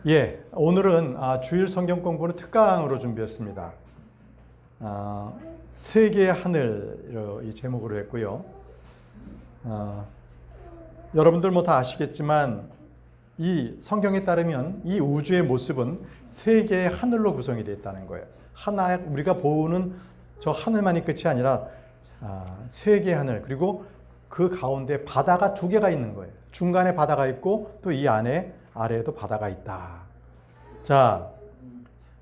예, 오늘은 주일 성경 공부는 특강으로 준비했습니다. 세계의 하늘 이 제목으로 했고요. 여러분들 뭐 다 아시겠지만 이 성경에 따르면 이 우주의 모습은 세 개의 하늘로 구성이 되어 있다는 거예요. 하나, 우리가 보는 저 하늘만이 끝이 아니라 세 개의 하늘, 그리고 그 가운데 바다가 두 개가 있는 거예요. 중간에 바다가 있고 또 이 안에 아래에도 바다가 있다. 자,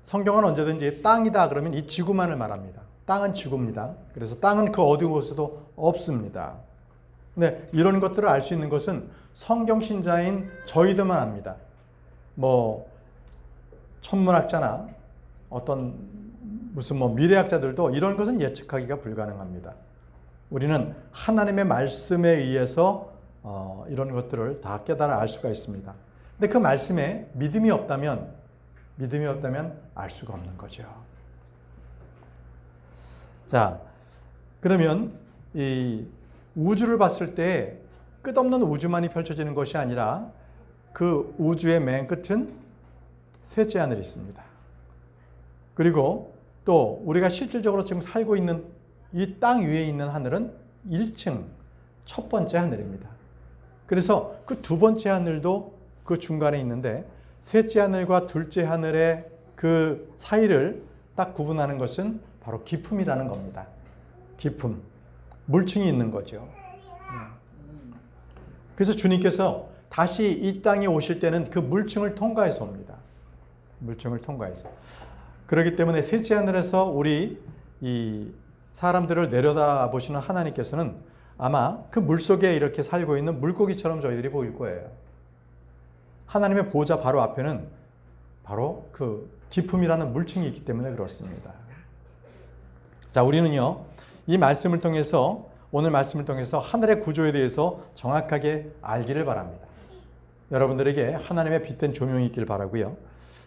성경은 언제든지 땅이다 그러면 이 지구만을 말합니다. 땅은 지구입니다. 그래서 땅은 그 어디 곳에도 없습니다. 네, 이런 것들을 알 수 있는 것은 성경 신자인 저희들만 압니다. 뭐 천문학자나 어떤 무슨 미래학자들도 이런 것은 예측하기가 불가능합니다. 우리는 하나님의 말씀에 의해서 이런 것들을 다 깨달아 알 수가 있습니다. 근데 그 말씀에 믿음이 없다면 알 수가 없는 거죠. 자, 그러면 이 우주를 봤을 때 끝없는 우주만이 펼쳐지는 것이 아니라 그 우주의 맨 끝은 셋째 하늘이 있습니다. 그리고 또 우리가 실질적으로 지금 살고 있는 이 땅 위에 있는 하늘은 1층 첫 번째 하늘입니다. 그래서 그 두 번째 하늘도 그 중간에 있는데 셋째 하늘과 둘째 하늘의 그 사이를 딱 구분하는 것은 바로 기품이라는 겁니다. 기품. 물층이 있는 거죠. 그래서 주님께서 다시 이 땅에 오실 때는 그 물층을 통과해서 옵니다. 물층을 통과해서. 그렇기 때문에 셋째 하늘에서 우리 이 사람들을 내려다보시는 하나님께서는 아마 그 물속에 이렇게 살고 있는 물고기처럼 저희들이 보일 거예요. 하나님의 보좌 바로 앞에는 바로 그 기품이라는 물층이 있기 때문에 그렇습니다. 자, 우리는요, 이 말씀을 통해서, 오늘 말씀을 통해서 하늘의 구조에 대해서 정확하게 알기를 바랍니다. 여러분들에게 하나님의 빛된 조명이 있길 바라고요.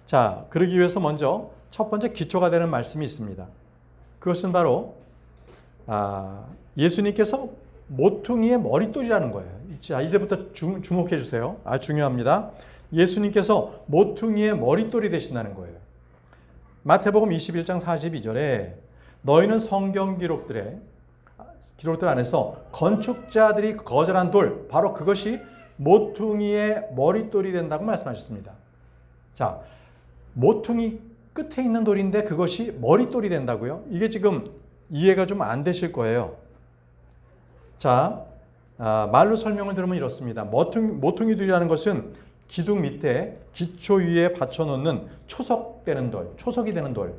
자, 그러기 위해서 먼저 첫 번째 기초가 되는 말씀이 있습니다. 그것은 바로 예수님께서 모퉁이의 머릿돌이라는 거예요. 자, 이제부터 주목해 주세요. 중요합니다. 예수님께서 모퉁이의 머릿돌이 되신다는 거예요. 마태복음 21장 42절에 너희는 성경 기록들 안에서 건축자들이 거절한 돌, 바로 그것이 모퉁이의 머릿돌이 된다고 말씀하셨습니다. 자, 모퉁이 끝에 있는 돌인데 그것이 머릿돌이 된다고요? 이게 지금 이해가 좀 안 되실 거예요. 자, 말로 설명을 들으면 이렇습니다. 모퉁이돌이라는 것은 기둥 밑에 기초 위에 받쳐놓는 초석되는 돌, 초석이 되는 돌,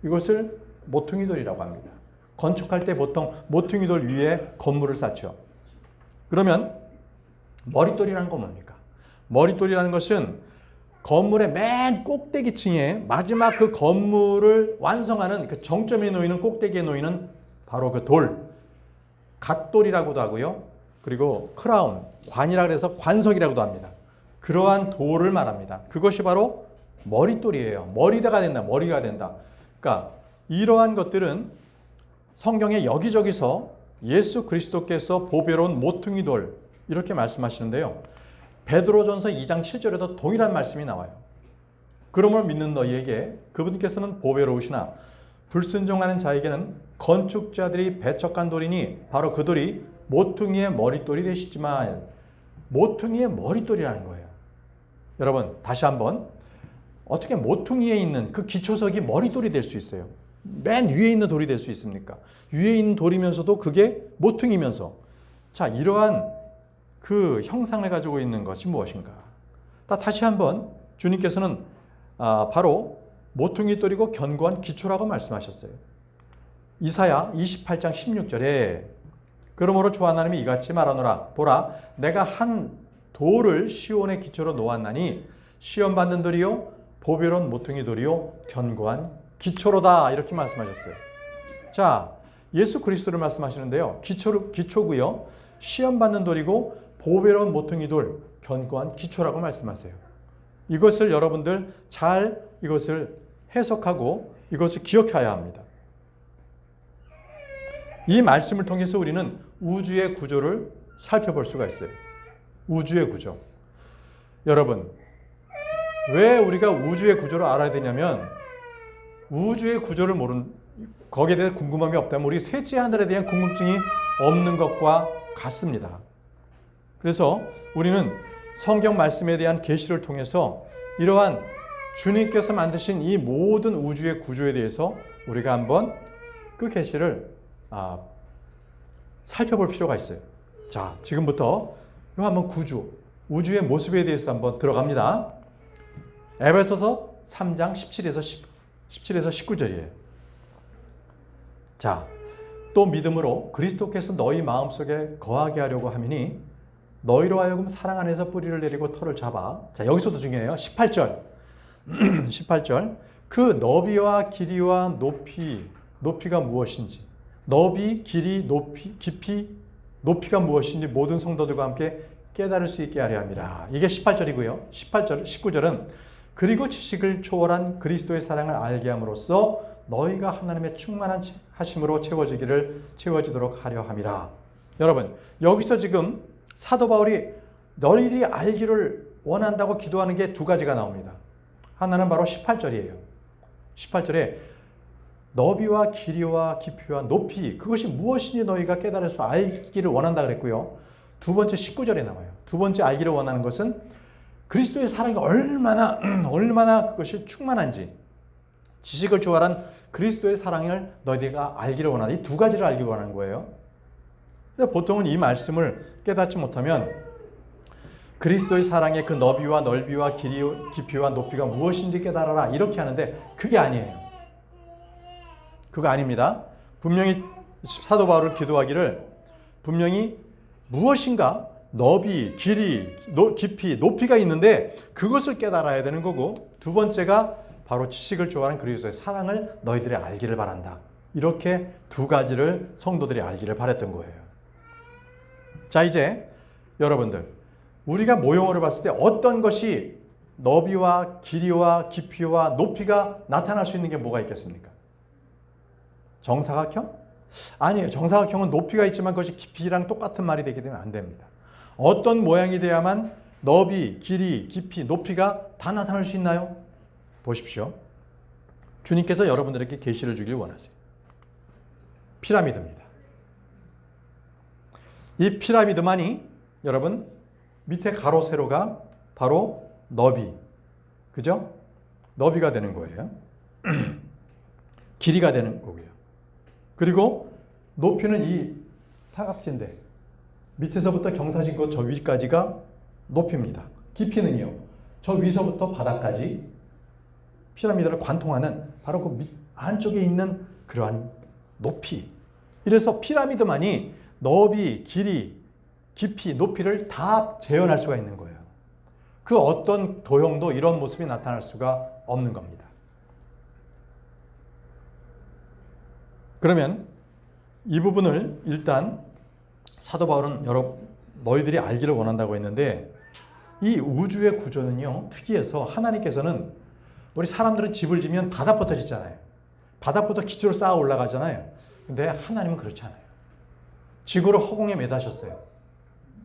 이것을 모퉁이돌이라고 합니다. 건축할 때 보통 모퉁이돌 위에 건물을 쌓죠. 그러면 머릿돌이라는 건 뭡니까? 머릿돌이라는 것은 건물의 맨 꼭대기층에 마지막 그 건물을 완성하는 그 정점에 놓이는 꼭대기에 놓이는 바로 그 돌, 갓돌이라고도 하고요. 그리고 크라운, 관이라 그래서 관석이라고도 합니다. 그러한 돌을 말합니다. 그것이 바로 머릿돌이에요. 머리가 된다. 그러니까 이러한 것들은 성경에 여기저기서 예수 그리스도께서 보배로운 모퉁이돌 이렇게 말씀하시는데요. 베드로전서 2장 7절에도 동일한 말씀이 나와요. 그러므로 믿는 너희에게 그분께서는 보배로우시나 불순종하는 자에게는 건축자들이 배척한 돌이니 바로 그 돌이 모퉁이의 머릿돌이 되시지만, 모퉁이의 머릿돌이라는 거예요. 여러분, 다시 한번, 어떻게 모퉁이에 있는 그 기초석이 머릿돌이 될 수 있어요? 맨 위에 있는 돌이 될 수 있습니까? 위에 있는 돌이면서도 그게 모퉁이면서. 자, 이러한 그 형상을 가지고 있는 것이 무엇인가? 다시 한번 주님께서는 바로 모퉁이돌이고 견고한 기초라고 말씀하셨어요. 이사야 28장 16절에 그러므로 주 하나님이 이같이 말하노라. 보라, 내가 한 돌을 시온의 기초로 놓았나니 시험받는 돌이요 보배로운 모퉁이돌이요 견고한 기초로다. 이렇게 말씀하셨어요. 자, 예수 그리스도를 말씀하시는데요. 기초고요. 시험받는 돌이고 보배로운 모퉁이돌, 견고한 기초라고 말씀하세요. 이것을 여러분들 잘 이것을 해석하고 이것을 기억해야 합니다. 이 말씀을 통해서 우리는 우주의 구조를 살펴볼 수가 있어요. 우주의 구조. 여러분, 왜 우리가 우주의 구조를 알아야 되냐면 우주의 구조를 거기에 대해 궁금함이 없다면 우리 셋째 하늘에 대한 궁금증이 없는 것과 같습니다. 그래서 우리는 성경 말씀에 대한 계시를 통해서 이러한 주님께서 만드신 이 모든 우주의 구조에 대해서 우리가 한번 그 계시를 살펴볼 필요가 있어요. 자, 지금부터 한번 우주의 모습에 대해서 한번 들어갑니다. 에베소서 3장 17에서 19절이에요. 자, 또 믿음으로 그리스도께서 너희 마음속에 거하게 하려고 하미니 너희로 하여금 사랑 안에서 뿌리를 내리고 터를 잡아. 자, 여기서도 중요해요. 18절. 18절. 그 너비와 길이와 높이가 무엇인지, 너비, 길이, 깊이, 높이가 무엇인지 모든 성도들과 함께 깨달을 수 있게 하려 함이라. 이게 18절이고요. 19절은 그리고 지식을 초월한 그리스도의 사랑을 알게 함으로써 너희가 하나님의 충만한 하심으로 채워지도록 하려 함이라. 여러분, 여기서 지금 사도 바울이 너희들이 알기를 원한다고 기도하는 게 두 가지가 나옵니다. 하나는 바로 18절이에요. 18절에 너비와 길이와 깊이와 높이, 그것이 무엇인지 너희가 깨달아서 알기를 원한다 그랬고요. 두 번째 19절에 나와요. 두 번째 알기를 원하는 것은 그리스도의 사랑이 얼마나 그것이 충만한지, 지식을 초월한 그리스도의 사랑을 너희가 알기를 원한다. 이 두 가지를 알기를 원하는 거예요. 근데 보통은 이 말씀을 깨닫지 못하면 그리스도의 사랑의 그 너비와 넓이와 깊이와 높이가 무엇인지 깨달아라 이렇게 하는데 그게 아니에요. 그거 아닙니다. 분명히 사도 바울은 기도하기를 분명히 무엇인가 너비, 길이, 깊이, 높이가 있는데 그것을 깨달아야 되는 거고, 두 번째가 바로 지식을 초월한 그리스도의 사랑을 너희들이 알기를 바란다. 이렇게 두 가지를 성도들이 알기를 바랬던 거예요. 자, 이제 여러분들, 우리가 모형으로 봤을 때 어떤 것이 너비와 길이와 깊이와 높이가 나타날 수 있는 게 뭐가 있겠습니까? 정사각형? 아니에요. 정사각형은 높이가 있지만 그것이 깊이랑 똑같은 말이 되게 되면 안 됩니다. 어떤 모양이 돼야만 너비, 길이, 깊이, 높이가 다 나타날 수 있나요? 보십시오. 주님께서 여러분들에게 계시를 주길 원하세요. 피라미드입니다. 이 피라미드만이 여러분 밑에 가로 세로가 바로 너비, 그죠? 너비가 되는 거예요. 길이가 되는 거고요. 그리고 높이는 이 사각지인데 밑에서부터 경사진거 저 위까지가 높이입니다. 깊이는요, 저 위서부터 바닥까지 피라미드를 관통하는 바로 그 안쪽에 있는 그러한 높이. 이래서 피라미드만이 너비, 길이, 깊이, 높이를 다 재현할 수가 있는 거예요. 그 어떤 도형도 이런 모습이 나타날 수가 없는 겁니다. 그러면 이 부분을 일단 사도 바울은 너희들이 알기를 원한다고 했는데, 이 우주의 구조는요 특이해서 하나님께서는, 우리 사람들은 집을 지면 바닥부터 짓잖아요. 바닥부터 기초를 쌓아 올라가잖아요. 근데 하나님은 그렇지 않아요. 지구를 허공에 매다셨어요.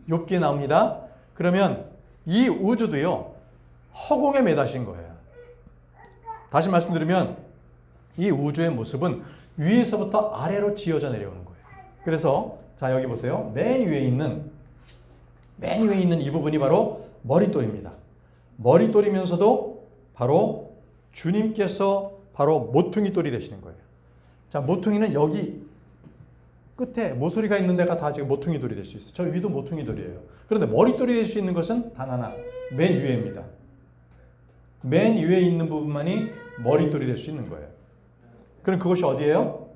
욥기에 나옵니다. 그러면 이 우주도요 허공에 매다신 거예요. 다시 말씀드리면 이 우주의 모습은 위에서부터 아래로 지어져 내려오는 거예요. 그래서 자, 여기 보세요. 맨 위에 있는 이 부분이 바로 머릿돌입니다. 머릿돌이면서도 바로 주님께서 바로 모퉁이돌이 되시는 거예요. 자, 모퉁이는 여기 끝에 모서리가 있는 데가 다 지금 모퉁이돌이 될 수 있어요. 저 위도 모퉁이돌이에요. 그런데 머릿돌이 될 수 있는 것은 단 하나, 맨 위에입니다. 맨 위에 있는 부분만이 머릿돌이 될 수 있는 거예요. 그럼 그것이 어디예요?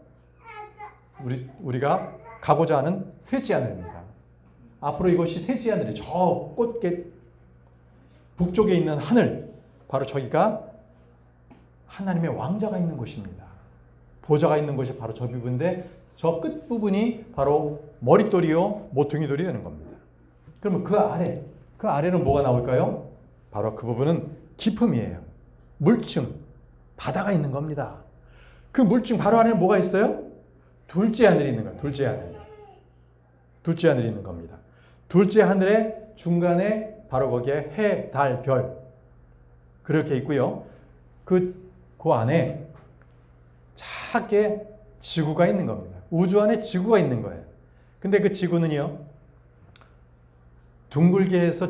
우리가 가고자 하는 셋째 하늘입니다. 앞으로 이것이 셋째 하늘이 저 꽃게 북쪽에 있는 하늘, 바로 저기가 하나님의 왕자가 있는 곳입니다. 보좌가 있는 곳이 바로 저 부분인데 저 끝부분이 바로 머릿돌이요 모퉁이돌이 되는 겁니다. 그러면 그 아래는 뭐가 나올까요? 바로 그 부분은 기품이에요. 물층, 바다가 있는 겁니다. 그 물층 바로 안에 뭐가 있어요? 둘째 하늘이 있는 거예요. 둘째 하늘이 있는 겁니다. 둘째 하늘의 중간에 바로 거기에 해, 달, 별, 그렇게 있고요. 그 안에 작게 지구가 있는 겁니다. 우주 안에 지구가 있는 거예요. 근데 그 지구는요, 둥글게 해서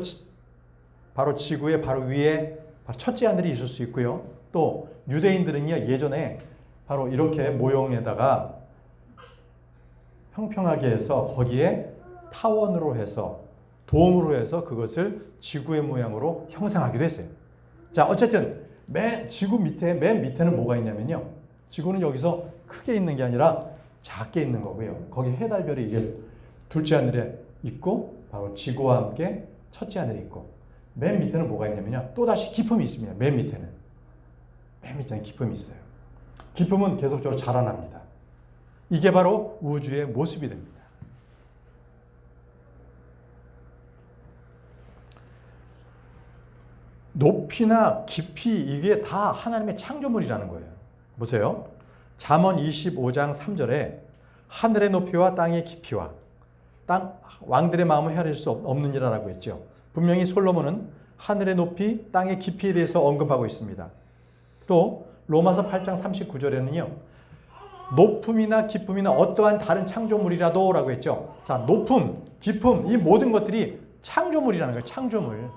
바로 지구의 바로 위에 바로 첫째 하늘이 있을 수 있고요. 또 유대인들은요, 예전에 바로 이렇게 모형에다가 평평하게 해서 거기에 타원으로 해서 돔으로 해서 그것을 지구의 모양으로 형상하기도 했어요. 자, 어쨌든 지구 밑에 맨 밑에는 뭐가 있냐면요. 지구는 여기서 크게 있는 게 아니라 작게 있는 거고요. 거기 해달별이 이게 둘째 하늘에 있고 바로 지구와 함께 첫째 하늘에 있고 맨 밑에는 뭐가 있냐면요. 또다시 기품이 있습니다. 맨 밑에는 기품이 있어요. 기품은 계속적으로 자라납니다. 이게 바로 우주의 모습이 됩니다. 높이나 깊이 이게 다 하나님의 창조물이라는 거예요. 보세요. 잠언 25장 3절에 하늘의 높이와 땅의 깊이와 왕들의 마음을 헤아릴 수 없느니라라고 했죠. 분명히 솔로몬은 하늘의 높이, 땅의 깊이에 대해서 언급하고 있습니다. 또 로마서 8장 39절에는요. 높음이나 기쁨이나 어떠한 다른 창조물이라도 라고 했죠. 자, 높음, 기쁨 이 모든 것들이 창조물이라는 거예요. 창조물.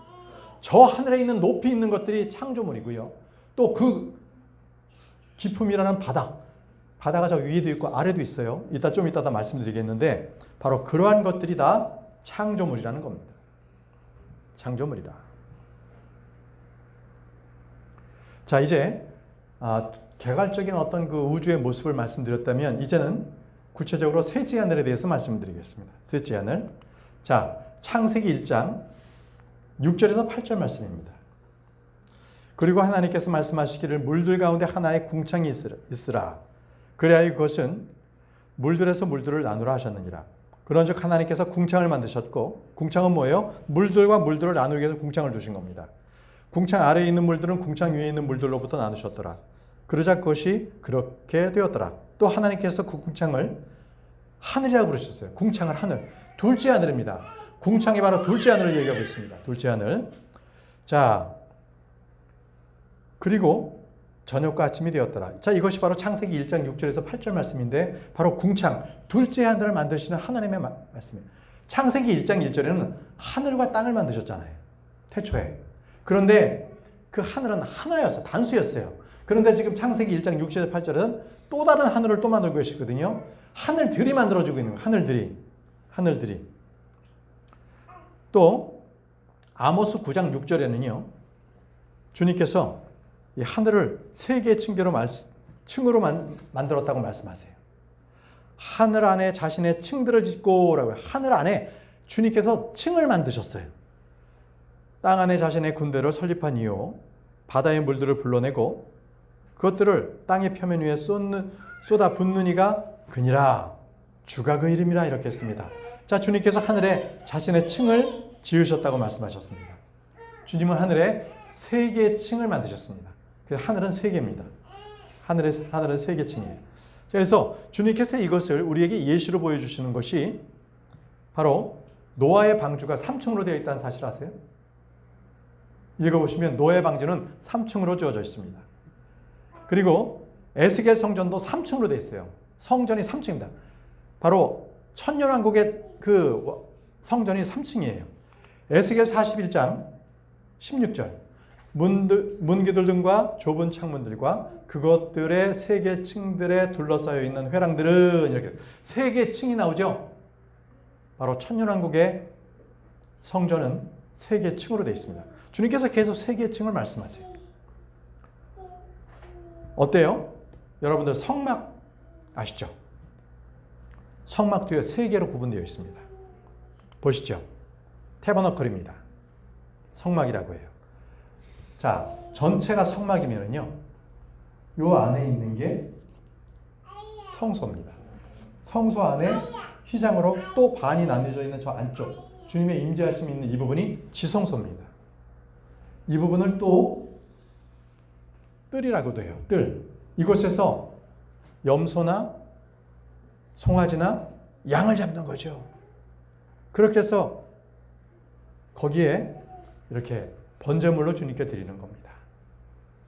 저 하늘에 있는 높이 있는 것들이 창조물이고요. 또 그 기품이라는 바다가 저 위에도 있고 아래도 있어요. 좀 이따 말씀드리겠는데 바로 그러한 것들이 다 창조물이라는 겁니다. 창조물이다. 자, 이제 개괄적인 어떤 그 우주의 모습을 말씀드렸다면 이제는 구체적으로 셋째 하늘에 대해서 말씀드리겠습니다. 셋째 하늘. 자, 창세기 1장 6절에서 8절 말씀입니다. 그리고 하나님께서 말씀하시기를 물들 가운데 하나의 궁창이 있으라. 그래야 그것은 물들에서 물들을 나누라 하셨느니라. 그런즉 하나님께서 궁창을 만드셨고 궁창은 뭐예요? 물들과 물들을 나누기 위해서 궁창을 두신 겁니다. 궁창 아래에 있는 물들은 궁창 위에 있는 물들로부터 나누셨더라. 그러자 그것이 그렇게 되었더라. 또 하나님께서 그 궁창을 하늘이라고 부르셨어요. 궁창을 하늘. 둘째 하늘입니다. 궁창이 바로 둘째 하늘을 얘기하고 있습니다. 둘째 하늘. 자, 그리고 저녁과 아침이 되었더라. 자, 이것이 바로 창세기 1장 6절에서 8절 말씀인데 바로 궁창, 둘째 하늘을 만드시는 하나님의 말씀이에요. 창세기 1장 1절에는 하늘과 땅을 만드셨잖아요. 태초에. 그런데 그 하늘은 하나였어요. 단수였어요. 그런데 지금 창세기 1장 6절에서 8절은 또 다른 하늘을 또 만들고 계시거든요. 하늘들이 만들어주고 있는 거예요. 하늘들이. 또 아모스 9장 6절에는요. 주님께서 이 하늘을 세 개의 층으로 만들었다고 말씀하세요. 하늘 안에 자신의 층들을 짓고라고요. 하늘 안에 주님께서 층을 만드셨어요. 땅 안에 자신의 군대를 설립한 이후 바다의 물들을 불러내고 그것들을 땅의 표면 위에 쏟아 붓는 이가 그니라. 주가 그 이름이라 이렇게 했습니다. 자, 주님께서 하늘에 자신의 층을 지으셨다고 말씀하셨습니다. 주님은 하늘에 세 개의 층을 만드셨습니다. 하늘은 세 개입니다. 하늘은 세 개 층이에요. 그래서 주님께서 이것을 우리에게 예시로 보여주시는 것이 바로 노아의 방주가 3층으로 되어 있다는 사실 아세요? 읽어보시면 노아의 방주는 3층으로 지어져 있습니다. 그리고 에스겔 성전도 3층으로 되어 있어요. 성전이 3층입니다. 바로 천년왕국의 그 성전이 3층이에요. 에스겔 41장 16절 문기들 등과 좁은 창문들과 그것들의 세 개 층들에 둘러싸여 있는 회랑들은 이렇게 세 개 층이 나오죠. 바로 천년왕국의 성전은 세 개 층으로 되어 있습니다. 주님께서 계속 세 개 층을 말씀하세요. 어때요? 여러분들 성막 아시죠? 성막도요 세 개로 구분되어 있습니다. 보시죠. 태버너클입니다. 성막이라고 해요. 자, 전체가 성막이면은요, 요 안에 있는 게 성소입니다. 성소 안에 휘장으로 또 반이 나뉘어져 있는 저 안쪽, 주님의 임재하심이 있는 이 부분이 지성소입니다. 이 부분을 또 뜰이라고도 해요. 뜰. 이곳에서 염소나 송아지나 양을 잡는 거죠. 그렇게 해서 거기에 이렇게 번제물로 주님께 드리는 겁니다.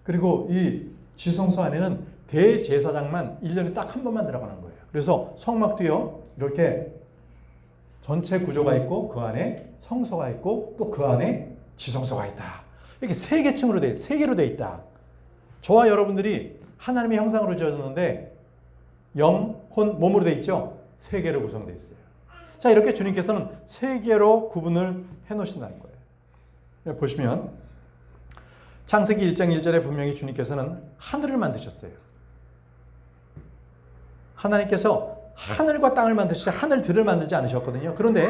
그리고 이 지성소 안에는 대제사장만 1년에 딱 한 번만 들어가는 거예요. 그래서 성막도요, 이렇게 전체 구조가 있고 그 안에 성소가 있고 또 그 안에 지성소가 있다. 이렇게 세 개로 돼 있다. 저와 여러분들이 하나님의 형상으로 지어졌는데 영, 혼, 몸으로 돼 있죠? 세 개로 구성되어 있어요. 자, 이렇게 주님께서는 세 개로 구분을 해 놓으신다는 거예요. 보시면 창세기 1장 1절에 분명히 주님께서는 하늘을 만드셨어요. 하나님께서 하늘과 땅을 만드시지 하늘들을 만들지 않으셨거든요. 그런데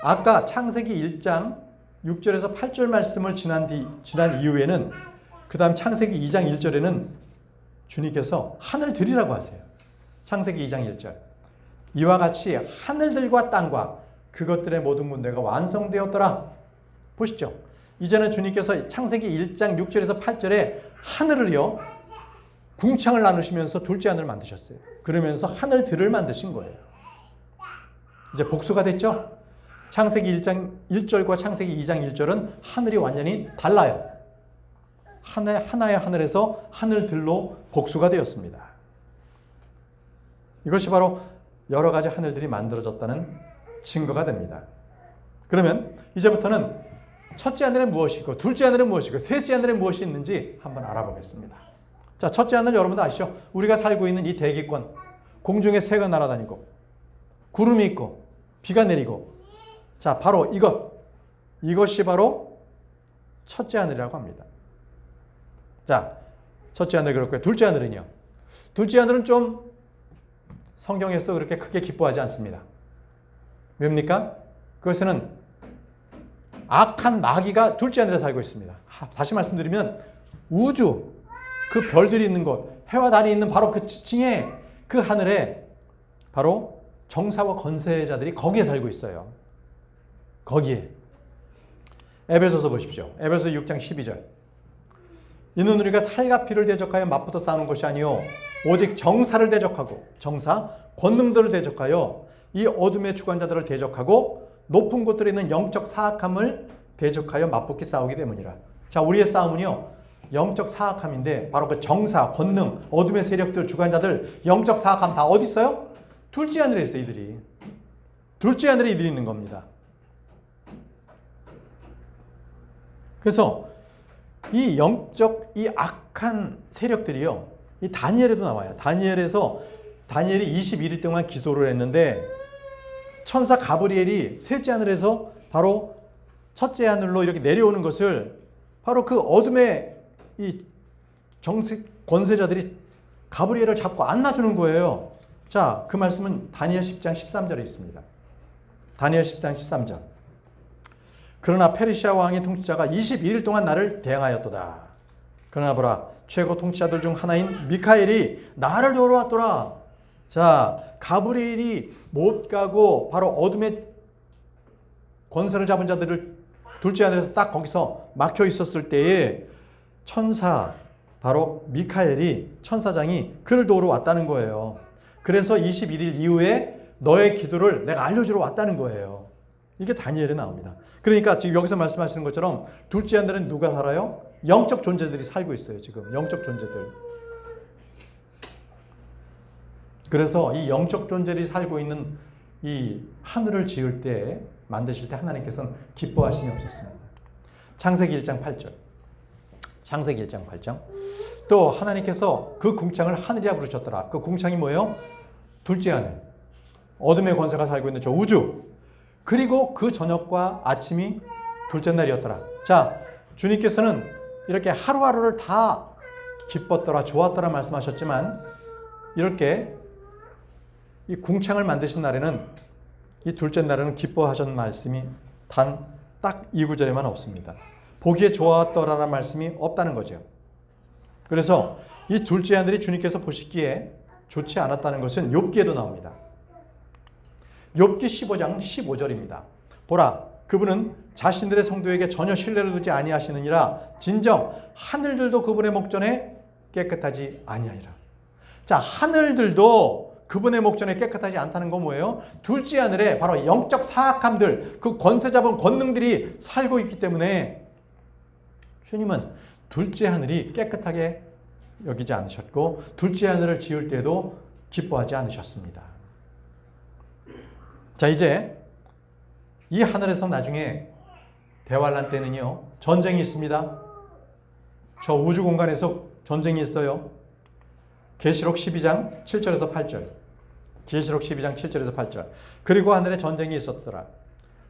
아까 창세기 1장 6절에서 8절 말씀을 지난 이후에는 그 다음 창세기 2장 1절에는 주님께서 하늘들이라고 하세요. 창세기 2장 1절. 이와 같이 하늘들과 땅과 그것들의 모든 군대가 완성되었더라. 보시죠. 이제는 주님께서 창세기 1장 6절에서 8절에 하늘을요, 궁창을 나누시면서 둘째 하늘을 만드셨어요. 그러면서 하늘들을 만드신 거예요. 이제 복수가 됐죠? 창세기 1장 1절과 창세기 2장 1절은 하늘이 완전히 달라요. 하나의 하늘에서 하늘들로 복수가 되었습니다. 이것이 바로 여러 가지 하늘들이 만들어졌다는 증거가 됩니다. 그러면 이제부터는 첫째 하늘은 무엇이고 둘째 하늘은 무엇이고 셋째 하늘은 무엇이 있는지 한번 알아보겠습니다. 자, 첫째 하늘 여러분들 아시죠? 우리가 살고 있는 이 대기권, 공중에 새가 날아다니고 구름이 있고 비가 내리고, 자, 바로 이것이 바로 첫째 하늘이라고 합니다. 자, 첫째 하늘 그렇고요. 둘째 하늘은요. 둘째 하늘은 좀 성경에서 그렇게 크게 기뻐하지 않습니다. 왜입니까? 그것에는 악한 마귀가 둘째 하늘에 살고 있습니다. 다시 말씀드리면 우주, 그 별들이 있는 곳, 해와 달이 있는 바로 그 지층에, 그 하늘에 바로 정사와 권세자들이 거기에 살고 있어요. 거기에. 에베소서 보십시오. 에베소 6장 12절. 이는 우리가 살과 피를 대적하여 맞붙어 싸우는 것이 아니요 오직 정사를 대적하고, 정사, 권능들을 대적하여 이 어둠의 주관자들을 대적하고 높은 곳들에 있는 영적 사악함을 대적하여 맞붙게 싸우기 때문이라. 자, 우리의 싸움은요, 영적 사악함인데 바로 그 정사, 권능, 어둠의 세력들, 주관자들, 영적 사악함 다 어디 있어요? 둘째 하늘에 있어요, 이들이. 둘째 하늘에 이들이 있는 겁니다. 그래서 이 영적, 이 악한 세력들이요, 이 다니엘에도 나와요. 다니엘이 21일 동안 기도를 했는데 천사 가브리엘이 셋째 하늘에서 바로 첫째 하늘로 이렇게 내려오는 것을 바로 그 어둠의 이 권세자들이 가브리엘을 잡고 안 놔주는 거예요. 자, 그 말씀은 다니엘 10장 13절에 있습니다. 다니엘 10장 13절. 그러나 페르시아 왕의 통치자가 21일 동안 나를 대항하였도다. 그러나 보라, 최고 통치자들 중 하나인 미카엘이 나를 도우러 왔더라. 자, 가브리엘이 못 가고 바로 어둠의 권세를 잡은 자들을 둘째 하늘에서 딱 거기서 막혀 있었을 때에 천사, 바로 미카엘이, 천사장이 그를 도우러 왔다는 거예요. 그래서 21일 이후에 너의 기도를 내가 알려주러 왔다는 거예요. 이게 다니엘에 나옵니다. 그러니까 지금 여기서 말씀하시는 것처럼 둘째 하늘은 누가 살아요? 영적 존재들이 살고 있어요. 지금 영적 존재들. 그래서 이 영적 존재들이 살고 있는 이 하늘을 지을 때, 만드실 때 하나님께서는 기뻐하심이 없었습니다. 창세기 1장 8절. 창세기 1장 8절. 또 하나님께서 그 궁창을 하늘이라 부르셨더라. 그 궁창이 뭐예요? 둘째 하늘. 어둠의 권세가 살고 있는 저 우주. 그리고 그 저녁과 아침이 둘째 날이었더라. 자, 주님께서는 이렇게 하루하루를 다 기뻤더라, 좋았더라 말씀하셨지만, 이렇게 이 궁창을 만드신 날에는, 이 둘째 날에는 기뻐하셨는 말씀이 딱 이 구절에만 없습니다. 보기에 좋았더라라는 말씀이 없다는 거죠. 그래서 이 둘째 하늘이 주님께서 보시기에 좋지 않았다는 것은 욥기에도 나옵니다. 욥기 15장 15절입니다. 보라, 그분은 자신들의 성도에게 전혀 신뢰를 두지 아니하시느니라. 진정 하늘들도 그분의 목전에 깨끗하지 아니하리라. 자, 하늘들도 그분의 목전에 깨끗하지 않다는 건 뭐예요? 둘째 하늘에 바로 영적 사악함들, 그 권세 잡은 권능들이 살고 있기 때문에 주님은 둘째 하늘이 깨끗하게 여기지 않으셨고 둘째 하늘을 지을 때도 기뻐하지 않으셨습니다. 자, 이제 이 하늘에서 나중에 대환란 때는요, 전쟁이 있습니다. 저 우주 공간에서 전쟁이 있어요. 계시록 12장 7절에서 8절. 계시록 12장 7절에서 8절. 그리고 하늘에 전쟁이 있었더라.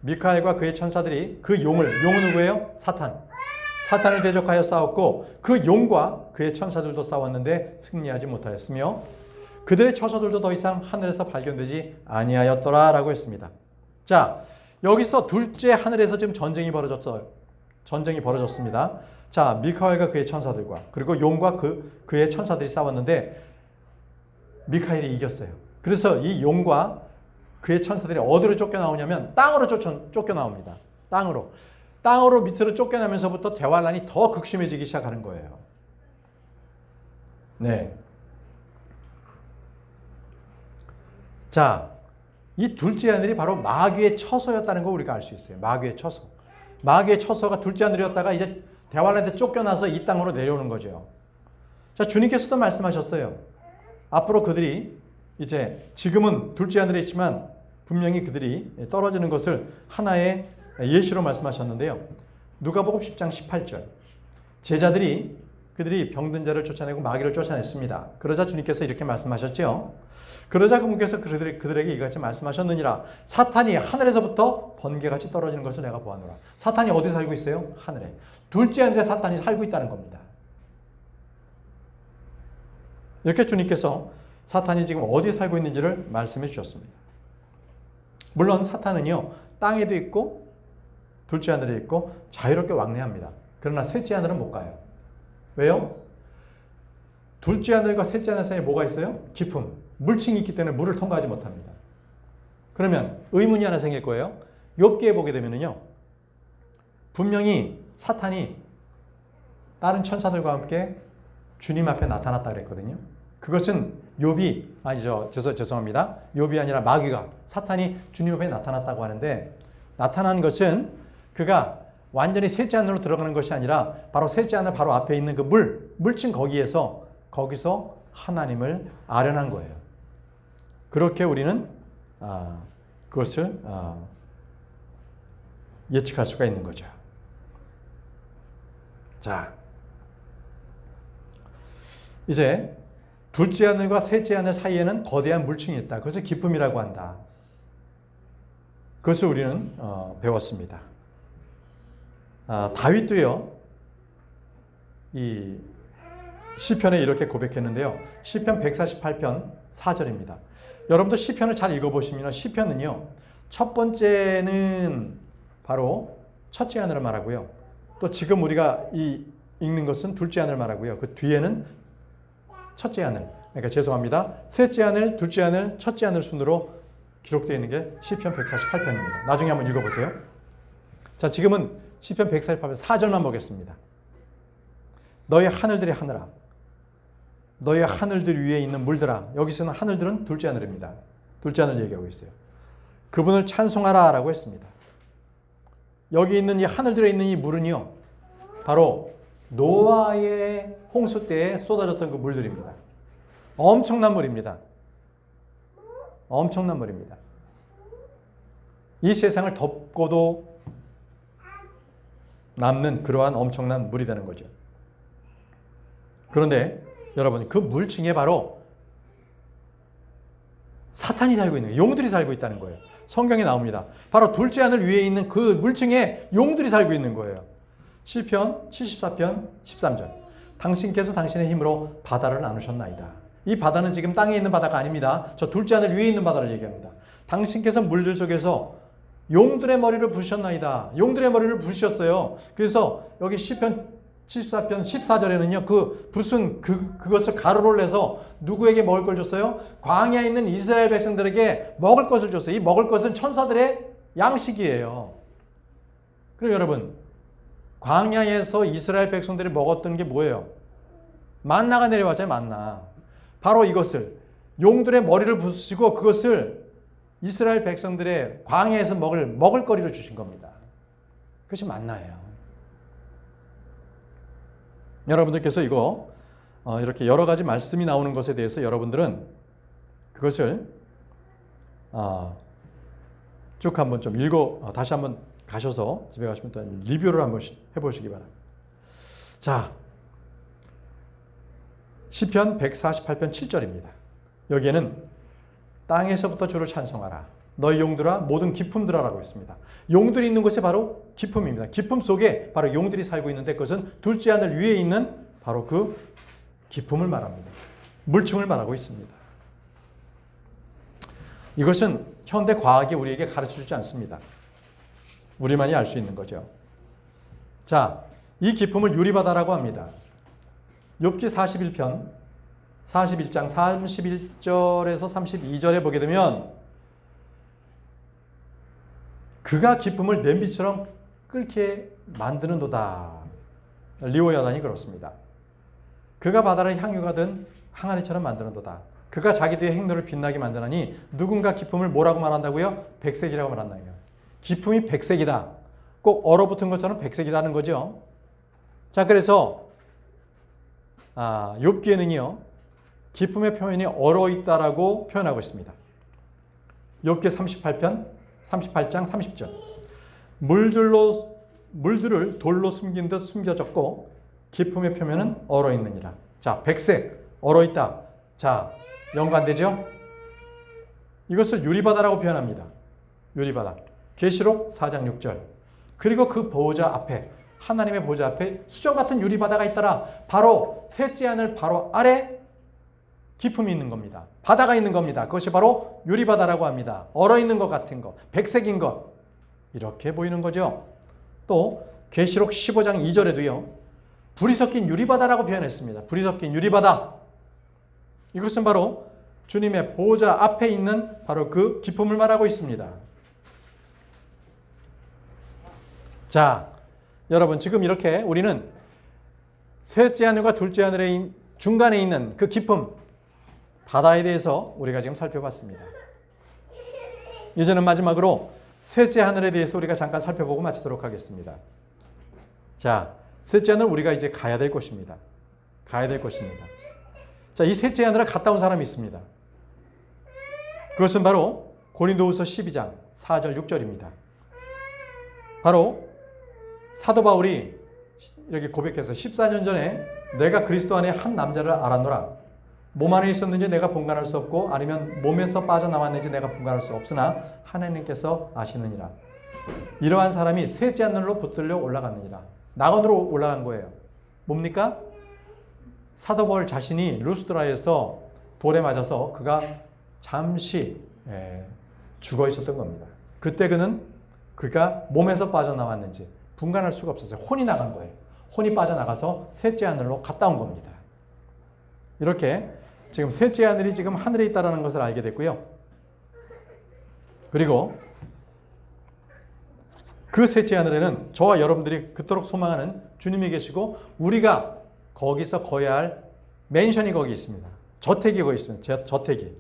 미카엘과 그의 천사들이 그 용은 누구예요? 사탄을 대적하여 싸웠고 그 용과 그의 천사들도 싸웠는데 승리하지 못하였으며 그들의 처소들도 더 이상 하늘에서 발견되지 아니하였더라 라고 했습니다. 자, 여기서 둘째 하늘에서 지금 전쟁이 벌어졌습니다. 자, 미카엘과 그의 천사들과 그리고 용과 그의 천사들이 싸웠는데 미카엘이 이겼어요. 그래서 이 용과 그의 천사들이 어디로 쫓겨나오냐면 땅으로 쫓겨나옵니다. 땅으로 밑으로 쫓겨나면서부터 대환란이 더 극심해지기 시작하는 거예요. 네. 자, 이 둘째 하늘이 바로 마귀의 처소였다는 걸 우리가 알 수 있어요. 마귀의 처소. 마귀의 처소가 둘째 하늘이었다가 이제 대환란에 쫓겨나서 이 땅으로 내려오는 거죠. 자, 주님께서도 말씀하셨어요. 앞으로 그들이 이제 지금은 둘째 하늘에 있지만 분명히 그들이 떨어지는 것을 하나의 예시로 말씀하셨는데요. 누가복음 10장 18절. 그들이 병든 자를 쫓아내고 마귀를 쫓아냈습니다. 그러자 주님께서 이렇게 말씀하셨죠. 그러자 그분께서 그들에게 이같이 말씀하셨느니라. 사탄이 하늘에서부터 번개같이 떨어지는 것을 내가 보았노라. 사탄이 어디 살고 있어요? 하늘에. 둘째 하늘에 사탄이 살고 있다는 겁니다. 이렇게 주님께서 사탄이 지금 어디에 살고 있는지를 말씀해 주셨습니다. 물론 사탄은요, 땅에도 있고 둘째 하늘에 있고 자유롭게 왕래합니다. 그러나 셋째 하늘은 못 가요. 왜요? 둘째 하늘과 셋째 하늘 사이에 뭐가 있어요? 깊음, 물층이 있기 때문에 물을 통과하지 못합니다. 그러면 의문이 하나 생길 거예요. 욥기에 보게 되면요, 분명히 사탄이 다른 천사들과 함께 주님 앞에 나타났다 그랬거든요. 그것은 죄송합니다. 욥이 아니라 마귀가, 사탄이 주님 앞에 나타났다고 하는데, 나타난 것은 그가 완전히 셋째 하늘로 들어가는 것이 아니라 바로 셋째 하늘 바로 앞에 있는 그 물층 거기서 하나님을 아련한 거예요. 그렇게 우리는 그것을 예측할 수가 있는 거죠. 자, 이제 둘째 하늘과 셋째 하늘 사이에는 거대한 물층이 있다. 그것을 기쁨이라고 한다. 그것을 우리는 배웠습니다. 다윗도요, 이 시편에 이렇게 고백했는데요. 시편 148편 4절입니다. 여러분도 시편을 잘 읽어보시면 시편은요, 첫 번째는 바로 첫째 하늘을 말하고요. 또 지금 우리가 읽는 것은 둘째 하늘을 말하고요. 그 뒤에는 첫째 하늘, 그러니까 죄송합니다. 셋째 하늘, 둘째 하늘, 첫째 하늘 순으로 기록되어 있는 게 시편 148편입니다. 나중에 한번 읽어보세요. 자, 지금은 시편 148편 4절만 보겠습니다. 너희 하늘들의 하늘아, 너희 하늘들 위에 있는 물들아. 여기서는 하늘들은 둘째 하늘입니다. 둘째 하늘 얘기하고 있어요. 그분을 찬송하라 라고 했습니다. 여기 있는 이 하늘들에 있는 이 물은요, 바로 노아의 홍수 때에 쏟아졌던 그 물들입니다. 엄청난 물입니다. 엄청난 물입니다. 이 세상을 덮고도 남는 그러한 엄청난 물이 되는 거죠. 그런데 여러분, 그 물층에 바로 사탄이 살고 있는 거예요. 용들이 살고 있다는 거예요. 성경에 나옵니다. 바로 둘째 하늘 위에 있는 그 물층에 용들이 살고 있는 거예요. 시편 74편 13절. 당신께서 당신의 힘으로 바다를 나누셨나이다. 이 바다는 지금 땅에 있는 바다가 아닙니다. 저 둘째 하늘 위에 있는 바다를 얘기합니다. 당신께서 물들 속에서 용들의 머리를 부으셨나이다. 용들의 머리를 부으셨어요. 그래서 여기 시편 74편 14절에는요, 그 붓은 그것을 가루를 내서 누구에게 먹을 걸 줬어요? 광야에 있는 이스라엘 백성들에게 먹을 것을 줬어요. 이 먹을 것은 천사들의 양식이에요. 그럼 여러분, 광야에서 이스라엘 백성들이 먹었던 게 뭐예요? 만나가 내려왔잖아요. 만나. 바로 이것을 용들의 머리를 부수시고 그것을 이스라엘 백성들의 광야에서 먹을 거리로 주신 겁니다. 그것이 만나예요. 여러분들께서 이거 이렇게 여러 가지 말씀이 나오는 것에 대해서 여러분들은 그것을 쭉 한번 좀 다시 한번 가셔서 집에 가시면 또 리뷰를 한번 해보시기 바랍니다. 자, 시편 148편 7절입니다. 여기에는 땅에서부터 주를 찬송하라. 너희 용들아 모든 기품들아라고 있습니다. 용들이 있는 곳이 바로 기품입니다. 기품 속에 바로 용들이 살고 있는데 그것은 둘째 하늘 위에 있는 바로 그 기품을 말합니다. 물층을 말하고 있습니다. 이것은 현대 과학이 우리에게 가르쳐주지 않습니다. 우리만이 알 수 있는 거죠. 자, 이 기품을 유리바다라고 합니다. 욥기 41편 41장 31절에서 32절에 보게 되면 그가 기품을 냄비처럼 끓게 만드는도다. 리오야단이 그렇습니다. 그가 바다를 향유가든 항아리처럼 만드는도다. 그가 자기 뒤에 행로를 빛나게 만드나니 누군가 기품을 뭐라고 말한다고요? 백색이라고 말한다고요. 기품이 백색이다. 꼭 얼어붙은 것처럼 백색이라는 거죠. 자, 그래서 욥기에는요. 기품의 표현이 얼어있다라고 표현하고 있습니다. 욥기 38장 30절. 물들을 돌로 숨긴 듯 숨겨졌고 기품의 표면은 얼어있느니라. 자, 백색, 얼어있다. 자, 연관되죠? 이것을 유리바다라고 표현합니다. 유리바다. 계시록 4장 6절. 그리고 그 보호자 앞에 하나님의 보호자 앞에 수정 같은 유리바다가 있더라. 바로 셋째 하늘 바로 아래 기품이 있는 겁니다. 바다가 있는 겁니다. 그것이 바로 유리바다라고 합니다. 얼어있는 것 같은 것, 백색인 것 이렇게 보이는 거죠. 또 계시록 15장 2절에도요. 불이 섞인 유리바다라고 표현했습니다. 불이 섞인 유리바다. 이것은 바로 주님의 보호자 앞에 있는 바로 그 기품을 말하고 있습니다. 자, 여러분 지금 이렇게 우리는 셋째 하늘과 둘째 하늘의 중간에 있는 그 기품, 바다에 대해서 우리가 지금 살펴봤습니다. 이제는 마지막으로 셋째 하늘에 대해서 우리가 잠깐 살펴보고 마치도록 하겠습니다. 자, 셋째 하늘 우리가 이제 가야 될 곳입니다. 가야 될 곳입니다. 자, 이 셋째 하늘을 갔다 온 사람이 있습니다. 그것은 바로 고린도후서 12장 4절 6절입니다. 바로 사도 바울이 이렇게 고백해서 14년 전에 내가 그리스도 안에 한 남자를 알았노라. 몸 안에 있었는지 내가 분간할 수 없고 아니면 몸에서 빠져나왔는지 내가 분간할 수 없으나 하나님께서 아시느니라. 이러한 사람이 셋째 하늘로 붙들려 올라갔느니라. 낙원으로 올라간 거예요. 뭡니까? 사도 바울 자신이 루스드라에서 돌에 맞아서 그가 잠시 죽어 있었던 겁니다. 그때 그가 몸에서 빠져나왔는지 분간할 수가 없었어요. 혼이 나간 거예요. 혼이 빠져나가서 셋째 하늘로 갔다 온 겁니다. 이렇게 지금 셋째 하늘이 지금 하늘에 있다는 것을 알게 됐고요. 그리고 그 셋째 하늘에는 저와 여러분들이 그토록 소망하는 주님이 계시고 우리가 거기서 거해야 할 맨션이 거기 있습니다. 저택이 거기 있습니다. 저택이.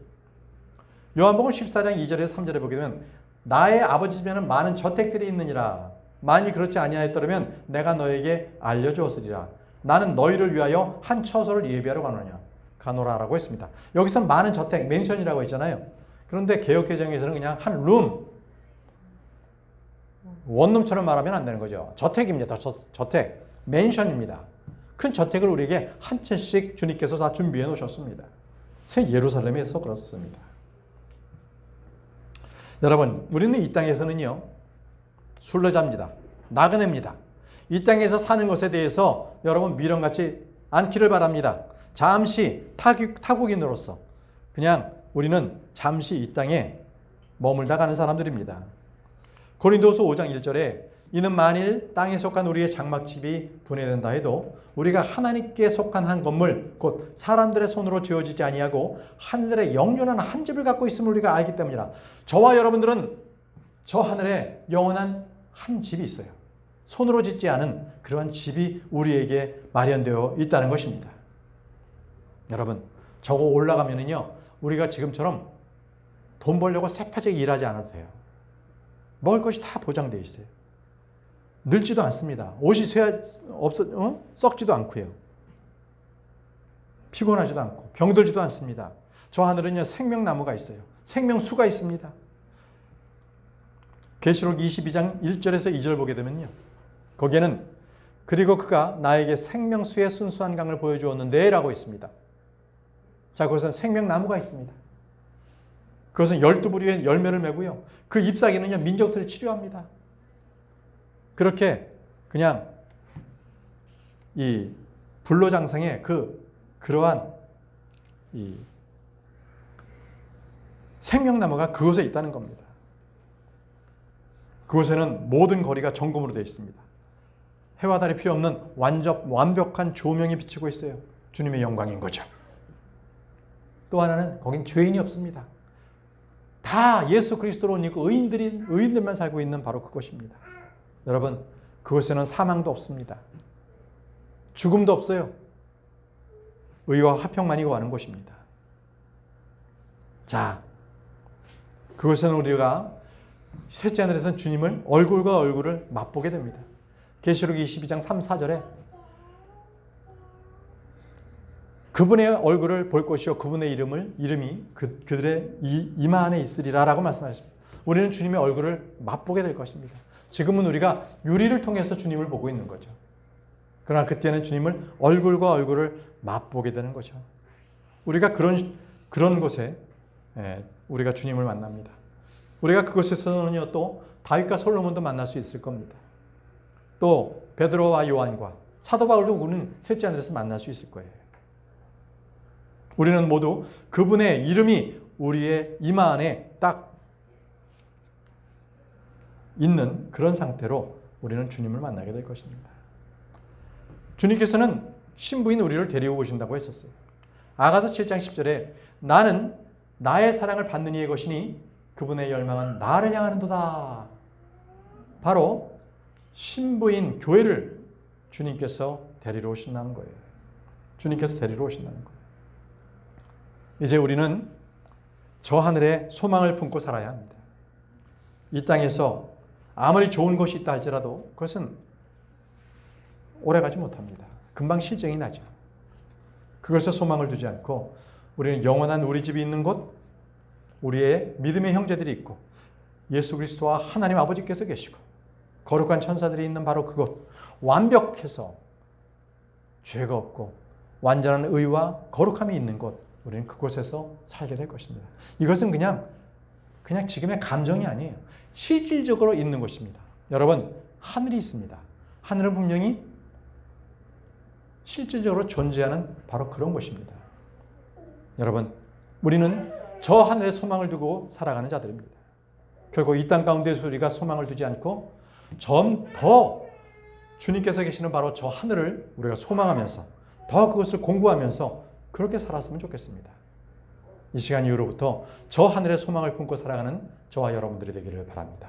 요한복음 14장 2절에서 3절에 보게 되면 나의 아버지 집에는 많은 저택들이 있느니라. 만일 그렇지 아니하였더라면 내가 너에게 알려주었으리라. 나는 너희를 위하여 한 처소를 예비하러 가노라라고 했습니다. 여기서 많은 저택, 맨션이라고 했잖아요. 그런데 개역개정에서는 그냥 한 룸, 원룸처럼 말하면 안 되는 거죠. 저택입니다. 저택, 맨션입니다. 큰 저택을 우리에게 한 채씩 주님께서 다 준비해 놓으셨습니다. 새 예루살렘에서 그렇습니다. 여러분, 우리는 이 땅에서는요, 순례자입니다. 나그네입니다. 이 땅에서 사는 것에 대해서 여러분 미련 갖지 않기를 바랍니다. 잠시 타국인으로서 그냥 우리는 잠시 이 땅에 머물다 가는 사람들입니다. 고린도후서 5장 1절에 이는 만일 땅에 속한 우리의 장막집이 분해된다 해도 우리가 하나님께 속한 한 건물 곧 사람들의 손으로 지어지지 아니하고 하늘에 영원한 한 집을 갖고 있음을 우리가 알기 때문이라. 저와 여러분들은 저 하늘에 영원한 한 집이 있어요. 손으로 짓지 않은 그러한 집이 우리에게 마련되어 있다는 것입니다. 여러분, 저거 올라가면은요, 우리가 지금처럼 돈 벌려고 새파랗게 일하지 않아도 돼요. 먹을 것이 다 보장되어 있어요. 늙지도 않습니다. 옷이 썩지도 않고요. 피곤하지도 않고 병들지도 않습니다. 저 하늘은요 생명나무가 있어요. 생명수가 있습니다. 계시록 22장 1절에서 2절 보게 되면요. 거기에는 그리고 그가 나에게 생명수의 순수한 강을 보여주었는데 라고 있습니다. 자, 그것은 생명나무가 있습니다. 그것은 12부류의 열매를 메고요. 그 잎사귀는요 민족들을 치료합니다. 그렇게 그냥 이 불로장생의 그러한 이 생명나무가 그곳에 있다는 겁니다. 그곳에는 모든 거리가 정금으로 되어 있습니다. 해와 달이 필요 없는 완벽한 조명이 비치고 있어요. 주님의 영광인 거죠. 또 하나는 거긴 죄인이 없습니다. 다 예수 그리스도로 옷 입고 의인들만 살고 있는 바로 그곳입니다. 여러분, 그곳에는 사망도 없습니다. 죽음도 없어요. 의와 화평만이 거하는 곳입니다. 자, 그곳에는 우리가 셋째 하늘에서는 주님을 얼굴과 얼굴을 맛보게 됩니다. 계시록 22장 3, 4절에 그분의 얼굴을 볼 것이요 그분의 이름이 그들의 이마 안에 있으리라라고 말씀하셨습니다. 우리는 주님의 얼굴을 맛보게 될 것입니다. 지금은 우리가 유리를 통해서 주님을 보고 있는 거죠. 그러나 그때는 주님을 얼굴과 얼굴을 맛보게 되는 거죠. 우리가 그런 곳에 우리가 주님을 만납니다. 우리가 그곳에서는요 또 다윗과 솔로몬도 만날 수 있을 겁니다. 또 베드로와 요한과 사도 바울도 우리는 셋째 하늘에서 만날 수 있을 거예요. 우리는 모두 그분의 이름이 우리의 이마 안에 딱 있는 그런 상태로 우리는 주님을 만나게 될 것입니다. 주님께서는 신부인 우리를 데리고 오신다고 했었어요. 아가서 7장 10절에 나는 나의 사랑을 받는 이의 것이니 그분의 열망은 나를 향하는도다. 바로 신부인 교회를 주님께서 데리러 오신다는 거예요. 주님께서 데리러 오신다는 거예요. 이제 우리는 저 하늘에 소망을 품고 살아야 합니다. 이 땅에서 아무리 좋은 것이 있다 할지라도 그것은 오래가지 못합니다. 금방 실증이 나죠. 그것에 소망을 두지 않고 우리는 영원한 우리 집이 있는 곳, 우리의 믿음의 형제들이 있고 예수 그리스도와 하나님 아버지께서 계시고 거룩한 천사들이 있는 바로 그곳, 완벽해서 죄가 없고 완전한 의와 거룩함이 있는 곳, 우리는 그곳에서 살게 될 것입니다. 이것은 그냥 지금의 감정이 아니에요. 실질적으로 있는 곳입니다. 여러분, 하늘이 있습니다. 하늘은 분명히 실질적으로 존재하는 바로 그런 곳입니다. 여러분, 우리는 저 하늘에 소망을 두고 살아가는 자들입니다. 결국 이 땅 가운데서 우리가 소망을 두지 않고 좀 더 주님께서 계시는 바로 저 하늘을 우리가 소망하면서 더 그것을 공부하면서 그렇게 살았으면 좋겠습니다. 이 시간 이후로부터 저 하늘의 소망을 품고 살아가는 저와 여러분들이 되기를 바랍니다.